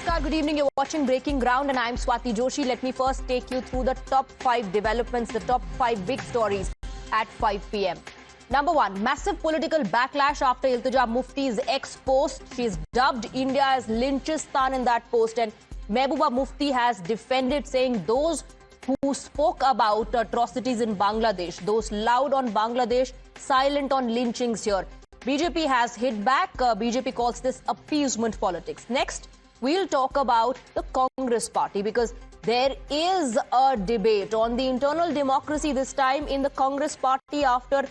Namaskar, good evening. You're watching Breaking Ground and I'm Swati Joshi. Let me first take you through the top 5 developments, the top 5 big stories at 5 p.m. Number 1, massive political backlash after Iltija Mufti's ex-post. She's dubbed India as Lynchistan in that post, and Mehbooba Mufti has defended, saying those who spoke about atrocities in Bangladesh, those loud on Bangladesh, silent on lynchings here. BJP has hit back. BJP calls this appeasement politics. Next, we'll talk about the Congress party, because there is a debate on the internal democracy this time in the Congress party after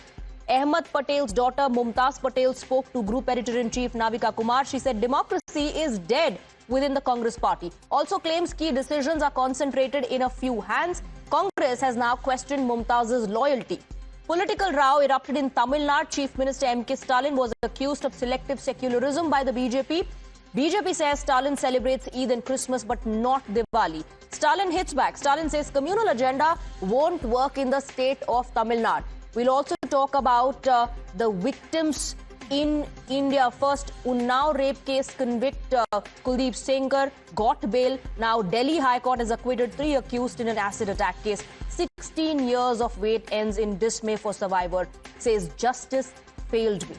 Ahmed Patel's daughter Mumtaz Patel spoke to Group Editor-in-Chief Navika Kumar. She said democracy is dead within the Congress party. Also claims key decisions are concentrated in a few hands. Congress has now questioned Mumtaz's loyalty. Political row erupted in Tamil Nadu. Chief Minister M.K. Stalin was accused of selective secularism by the BJP. BJP says Stalin celebrates Eid and Christmas but not Diwali. Stalin hits back. Stalin says communal agenda won't work in the state of Tamil Nadu. We'll also talk about the victims in India. First, Unnao rape case convict Kuldeep Sengar got bail. Now Delhi High Court has acquitted 3 accused in an acid attack case. 16 years of wait ends in dismay for survivor. Says justice failed me.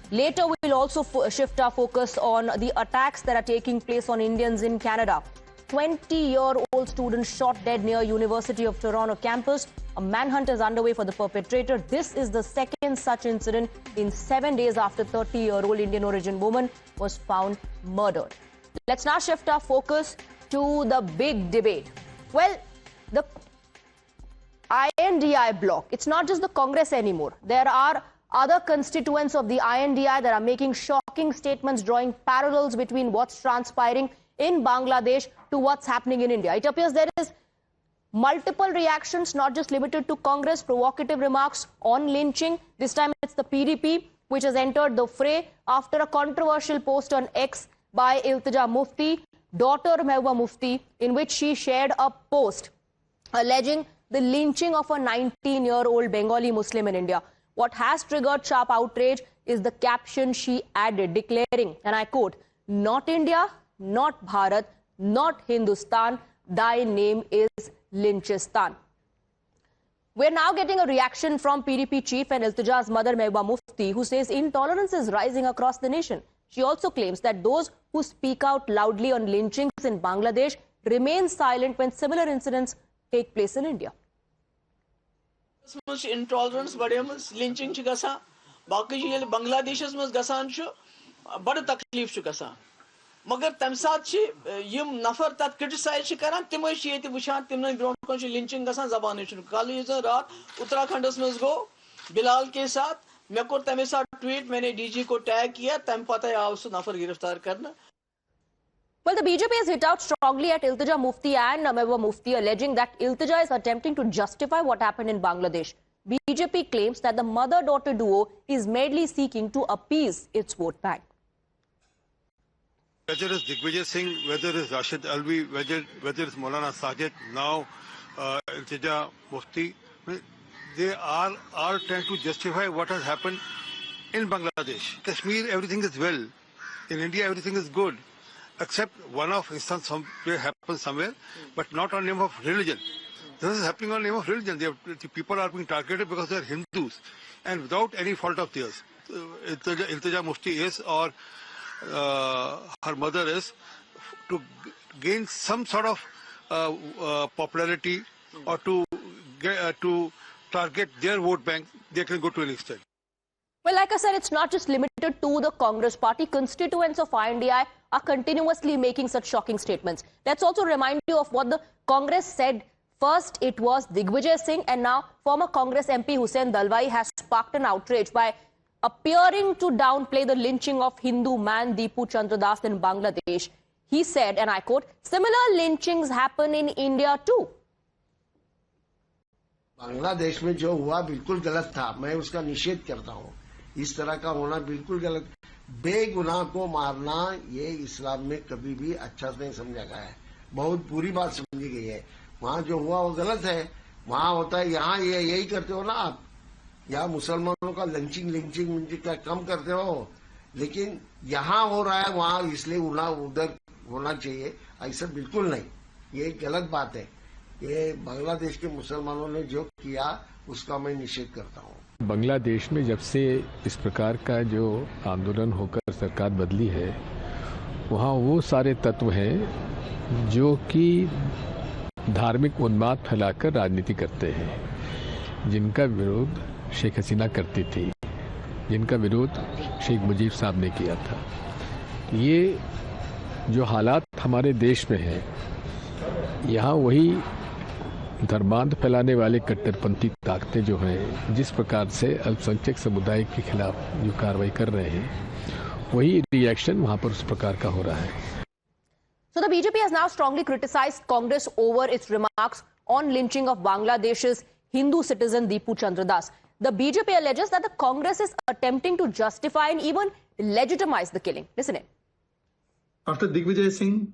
Later, we'll also shift our focus on the attacks that are taking place on Indians in Canada. 20-year-old student shot dead near University of Toronto campus. A manhunt is underway for the perpetrator. This is the second such incident in 7 days after 30-year-old Indian origin woman was found murdered. Let's now shift our focus to the big debate. Well, the INDI bloc, it's not just the Congress anymore. There are other constituents of the INDI that are making shocking statements, drawing parallels between what's transpiring in Bangladesh to what's happening in India. It appears there is multiple reactions, not just limited to Congress, provocative remarks on lynching. This time it's the PDP which has entered the fray after a controversial post on X by Iltija Mufti, daughter Mehbooba Mufti, in which she shared a post alleging the lynching of a 19-year-old Bengali Muslim in India. What has triggered sharp outrage is the caption she added, declaring, and I quote, "Not India, not Bharat, not Hindustan, thy name is Lynchistan." We're now getting a reaction from PDP chief and Iltija's mother Mehbooba Mufti, who says intolerance is rising across the nation. She also claims that those who speak out loudly on lynchings in Bangladesh remain silent when similar incidents take place in India. Intolerance बढ़ेमस lynching च गसा बाकी ये बांग्लादेशस मस गसान छु बड़ तकलीफ छु गसान मगर तम साथ छि यम नफर तत क्रिटिसाइज छि करन तिम छि येति वुछान तिमन ब्रोन कोन छि lynching गसान जबान छु कल इज रात उत्तराखंडस मस गो बिलाल के साथ मैं को तमे साथ ट्वीट मैंने डीजी को टैग किया तम पता आव सु नफर गिरफ्तार करना. Well, the BJP has hit out strongly at Iltija Mufti and Mehbooba Mufti, alleging that Iltija is attempting to justify what happened in Bangladesh. BJP claims that the mother-daughter duo is merely seeking to appease its vote bank. Whether it's Digvijay Singh, whether it's Rashid Alvi, whether it's Maulana Sajid, now Iltija Mufti, they are all trying to justify what has happened in Bangladesh. Kashmir, everything is well. In India, everything is good. Except one-off instance somewhere happens somewhere, but not on name of religion. This is happening on name of religion. The people are being targeted because they are Hindus, and without any fault of theirs. Iltija Mufti is, or her mother is, to gain some sort of popularity or to target their vote bank, they can go to an extent. Well, like I said, it's not just limited to the Congress party. Constituents of INDI are continuously making such shocking statements. Let's also remind you of what the Congress said. First, it was Digvijay Singh, and now former Congress MP Hussain Dalwai has sparked an outrage by appearing to downplay the lynching of Hindu man Deepu Chandra Das in Bangladesh. He said, and I quote, "Similar lynchings happen in India too." Bangladesh में जो हुआ बिल्कुल गलत था, मैं उसका निषेध करता हूँ. इस तरह का होना बिल्कुल गलत. बेगुनाह को मारना ये इस्लाम में कभी भी अच्छा नहीं समझा गया है. बहुत बुरी बात समझी गई है. वहाँ जो हुआ वो गलत है. वहाँ होता है, यहाँ ये यही करते हो ना आप. यहाँ मुसलमानों का लंचिंग का कम करते हो, लेकिन यहाँ हो रहा है, वहाँ इसलिए उधर होना चाहिए, ऐसा बिल्कुल नहीं, ये गलत बात है। ये बांग्लादेश के मुसलमानों ने जो किया उसका मैं निषेध करता हूँ। बांग्लादेश में जब से इस प्रकार का जो आंदोलन होकर सरकार बदली है, वहाँ वो सारे तत्व हैं जो कि धार्मिक उन्माद फैलाकर राजनीति करते हैं, जिनका विरोध शेख हसीना करती थी, जिनका विरोध शेख मुजीब साहब ने किया था। ये जो हालात हमारे देश में हैं, यहाँ वही धर्मांध फैलाने वाले कट्टरपंथी ताकतें जो हैं, जिस प्रकार से अल्पसंख्यक समुदाय के खिलाफ जो कार्रवाई कर रहे हैं, वही रिएक्शन वहाँ पर उस प्रकार का हो रहा है। So the BJP has now strongly criticized Congress over its remarks on lynching of Bangladesh's Hindu citizen Deepu Chandra Das. The BJP alleges that the Congress is attempting to justify and even legitimize the killing. Listen in. After Digvijay Singh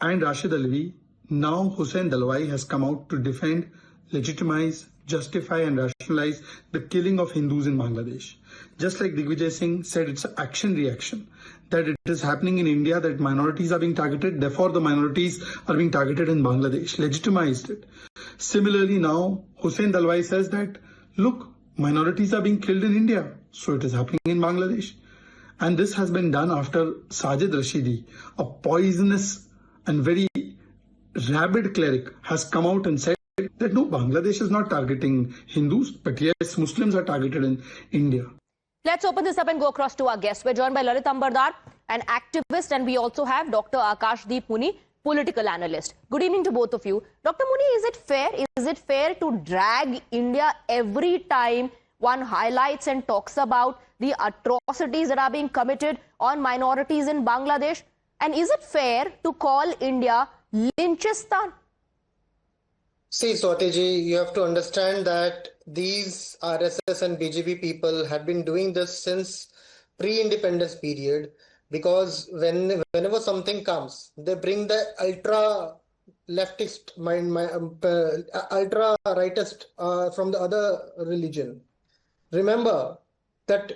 and Rashid Alvi, now Hussain Dalwai has come out to defend, legitimize, justify and rationalize the killing of Hindus in Bangladesh. Just like Digvijay Singh said, it's an action-reaction, that it is happening in India, that minorities are being targeted, therefore the minorities are being targeted in Bangladesh, legitimized it. Similarly now, Hussain Dalwai says that, look, minorities are being killed in India, so it is happening in Bangladesh. And this has been done after Sajid Rashidi, a poisonous and very rabid cleric, has come out and said that no, Bangladesh is not targeting Hindus, but yes, Muslims are targeted in India. Let's open this up and go across to our guests. We're joined by Lalit Ambardar, an activist, and we also have Dr. Akashdeep Muni, political analyst. Good evening to both of you. Dr. Muni, is it fair? Is it fair to drag India every time one highlights and talks about the atrocities that are being committed on minorities in Bangladesh? And is it fair to call India Lynchistan? See, Swati ji, you have to understand that these RSS and BJP people have been doing this since pre-independence period, because whenever something comes, they bring the ultra leftist, ultra rightist from the other religion. Remember that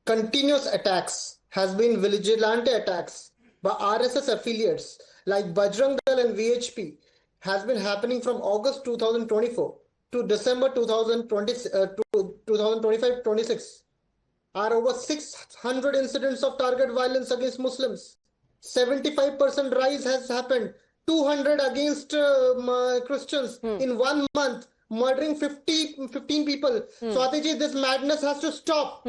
continuous attacks has been vigilante attacks by RSS affiliates like Bajrang Dal and VHP has been happening from August 2024 to December 2025-26. Are over 600 incidents of target violence against Muslims. 75% rise has happened. 200 against Christians in 1 month, murdering 15 people. Swati ji, this madness has to stop.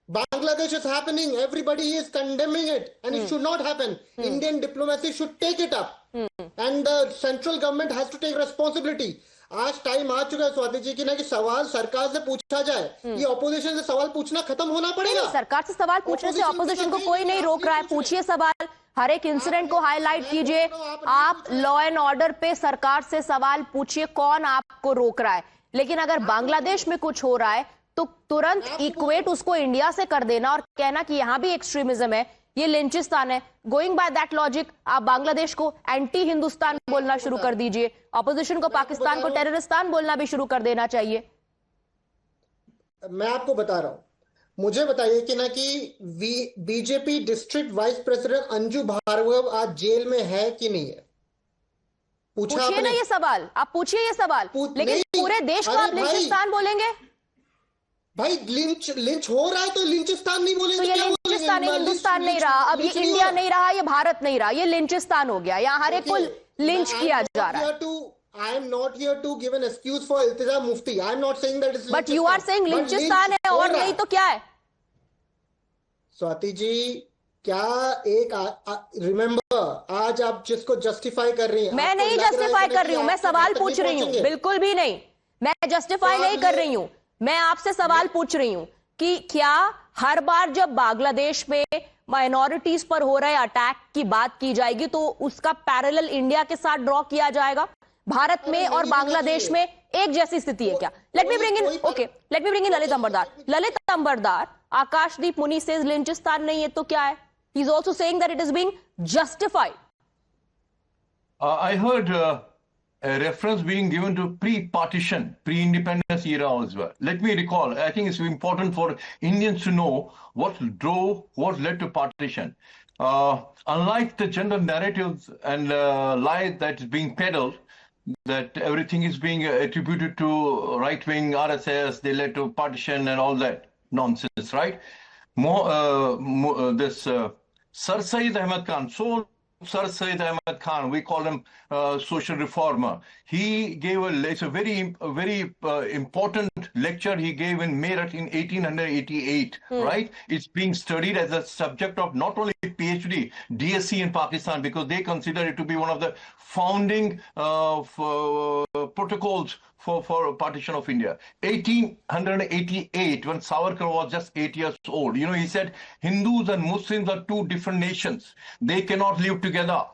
Bangladesh is happening. Everybody is condemning it, and it should not happen. Indian diplomacy should take it up, and the central government has to take responsibility. आज time आ चुका है स्वाति जी की ना कि सवाल सरकार से पूछा जाए, ये ऑपोजिशन से सवाल पूछना खत्म होना पड़ेगा। सरकार से सवाल पूछने से ऑपोजिशन को कोई नहीं रोक रहा है, पूछिए सवाल, हर एक इंसिडेंट को हाईलाइट कीजिए, आप लॉ एंड ऑर्डर पे सरकार से सवाल पूछिए, कौन आपको रोक रहा है। लेकिन अगर बांग्लादेश में कुछ हो रहा है तो तुरंत इक्वेट उसको इंडिया से कर देना और कहना कि यहां भी एक्सट्रीमिज्म है, ये लिंचिस्तान है। गोइंग बाय दैट लॉजिक, आप बांग्लादेश को एंटी हिंदुस्तान बोलना शुरू कर दीजिए, ऑपोजिशन को पाकिस्तान को टेररिस्तान बोलना भी शुरू कर देना चाहिए। मैं आपको बता रहा हूं, मुझे बताइए कि ना कि BJP district vice president Anju Bhargav आज जेल में है कि नहीं है? पूछिए ना ये सवाल, आप पूछिए ये सवाल, लेकिन पूरे देश को आप लिंचिस्तान बोलेंगे? भाई लिंच हो रहा है तो लिंचिस्तान नहीं बोलेंगे? तो ये लिंचिस्तान है, हिंदुस्तान नहीं रहा, अब ये इंडिया नहीं रहा, ये भारत नहीं रहा, ये लिंचिस्तान हो गया, यहाँ हर एक को लिंच किया जा रहा है। I am not here to give an excuse for Iltija Mufti. I am not saying that it's Lynchistan. But you are saying लिंचिस्तान है और नहीं तो क्या है? स्वाति जी, क्या एक रिमेंबर, आज आप जिसको जस्टिफाई कर रही हैं, मैं नहीं जस्टिफाई कर रही हूं, मैं सवाल पूछ रही हूं, बिल्कुल भी नहीं, मैं जस्टिफाई नहीं कर रही हूं, मैं आपसे सवाल पूछ रही हूं कि क्या हर बार जब बांग्लादेश में माइनॉरिटीज पर हो रहे अटैक की बात की जाएगी तो उसका पैरेलल इंडिया के साथ ड्रॉ किया जाएगा? भारत में और बांग्लादेश में एक जैसी स्थिति है क्या? Let me bring in Lalit Ambardar. Lalit Ambardar, Akashdeep मुनि सेज लिंचिस्तान नहीं है तो क्या है? He is also saying that it is being justified. I heard a reference being given to pre-partition, pre-independence era as well. Let me recall, I think it's important for Indians to know what led to partition. unlike the general narratives and lie that is being peddled, that everything is being attributed to right-wing RSS, they led to partition and all that nonsense, right? Sir Syed Ahmad Khan, Sir Syed Ahmad Khan, we call him social reformer. He gave it's a very important lecture he gave in Meerut in 1888, right? It's being studied as a subject of not only PhD, DSc in Pakistan, because they consider it to be one of the founding protocols for partition of India. 1888, when Savarkar was just 8 years old, he said, Hindus and Muslims are two different nations. They cannot live together.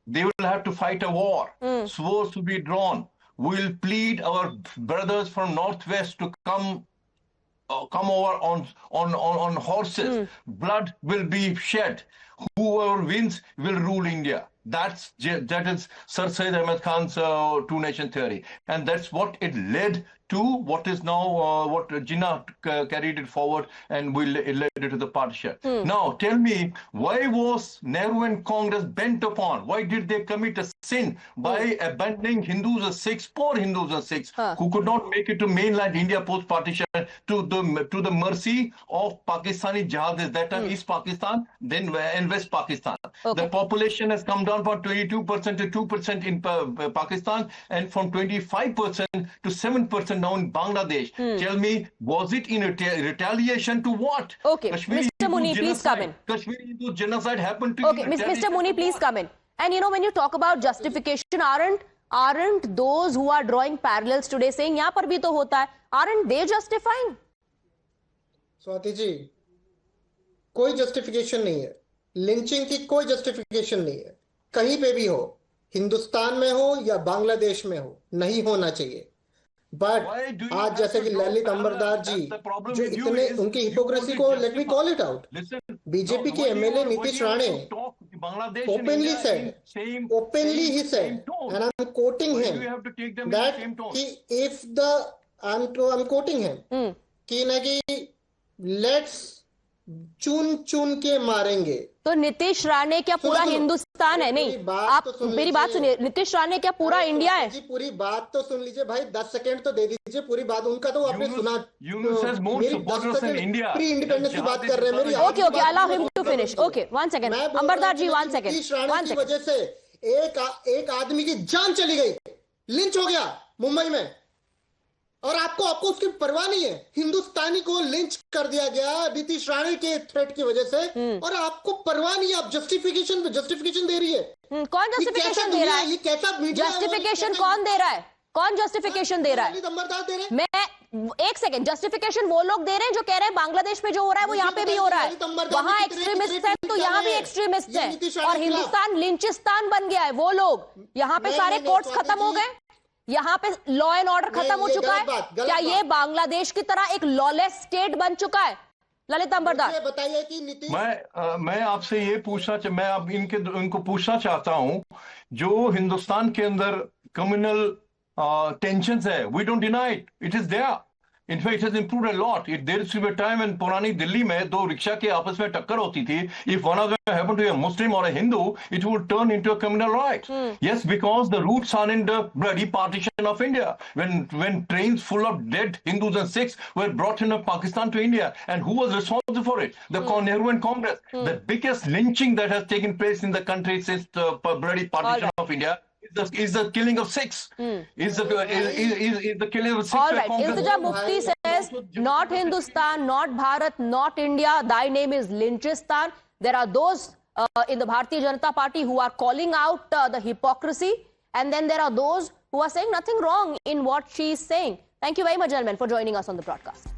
They will have to fight a war. Swords will be drawn. We will plead our brothers from Northwest to come over on horses. Blood will be shed. Whoever wins will rule India. That is Sir Syed Ahmad Khan's two-nation theory, and that's what it led to. What is now what Jinnah carried it forward, and it led it to the partition. Now, tell me, why was Nehru and Congress bent upon? Why did they commit a sin by abandoning Hindus and Sikhs, poor Hindus and Sikhs, who could not make it to mainland India post-partition, to the mercy of Pakistani jihadis? That time East Pakistan, then and West Pakistan. The population has come down from 22% to 2% in Pakistan, and from 25% to 7% now in Bangladesh. Tell me, was it in retaliation to what? Okay, Kashmiri Mr. Muni, please come in. Kashmiri Hindu genocide happened to Okay, Mr. Muni, please come in. And when you talk about justification, aren't those who are drawing parallels today saying yahan par bhi to hota hai, aren't they justifying? Swati ji, कोई justification नहीं है, lynching की कोई justification नहीं है, कहीं पे भी हो, हिंदुस्तान में हो या बांग्लादेश में हो, नहीं होना चाहिए। बट आज जैसे कि ललित अंबरदार जी जो इतने उनकी हिपोक्रेसी को, let me call it out, BJP के MLA Nitesh Rane openly he said, and I'm quoting him, that if the I'm quoting him कि ना कि लेट्स चुन के मारेंगे। तो नीतीश राणे क्या पूरा हिंदुस्तान है? नहीं, आप मेरी बात सुनिए, नीतीश राणे क्या पूरा इंडिया है? जी पूरी बात तो सुन लीजिए भाई, 10 सेकंड तो दे दीजिए, पूरी बात उनका तो आपने सुना। मेरी 10 सेकंड प्री इंडिपेंडेंस की बात कर रहे हैं मेरी। Okay, allow him to finish. Okay, 1 second, Ambardar ji 1 second. Nitesh Rane की वजह से एक आदमी की जान चली गई, लिंच हो गया मुंबई में, और आपको उसकी परवाह नहीं है। हिंदुस्तानी को लिंच कर दिया गया नीतीश राणे के थ्रेट की वजह से, और आपको परवाह नहीं है। आप जस्टिफिकेशन दे रही है। कौन जस्टिफिकेशन दे रहा है? ये कैसा मीडिया? जस्टिफिकेशन कौन दे रहा है? कौन जस्टिफिकेशन दे रहा है? मैं 1 सेकंड, जस्टिफिकेशन वो लोग दे रहे हैं जो कह रहे हैं बांग्लादेश में जो हो रहा है वो यहाँ पे भी हो रहा है। वहां एक्सट्रीमिस्ट है तो यहाँ भी एक्सट्रीमिस्ट है, और हिंदुस्तान लिंचिस्तान बन गया है। वो लोग यहाँ पे सारे कोर्ट्स खत्म हो गए, यहाँ पे लॉ एंड ऑर्डर खत्म हो चुका है। क्या ये बांग्लादेश की तरह एक लॉलेस स्टेट बन चुका है? ललित अंबरदार बताइए कि नीतीश, मैं आपसे ये मैं अब इनको पूछना चाहता हूं, जो हिंदुस्तान के अंदर कम्युनल टेंशंस है, we don't deny it is there. In fact, it has improved a lot. There used to be a time when पुरानी दिल्ली में दो रिक्शा के आपस में टक्कर होती थी. If one of them happened to be a Muslim or a Hindu, it would turn into a communal riot. Yes, because the roots are in the bloody partition of India. When trains full of dead Hindus and Sikhs were brought in Pakistan to India, and who was responsible for it? The Nehru and Congress. The biggest lynching that has taken place in the country since the bloody partition of India is the killing of Sikhs. Is the killing of Sikhs. All right. Iltija Mufti says, not Hindustan, not Bharat, not India. Thy name is Lynchistan. There are those in the Bharatiya Janata Party who are calling out the hypocrisy, and then there are those who are saying nothing wrong in what she is saying. Thank you very much, gentlemen, for joining us on the broadcast.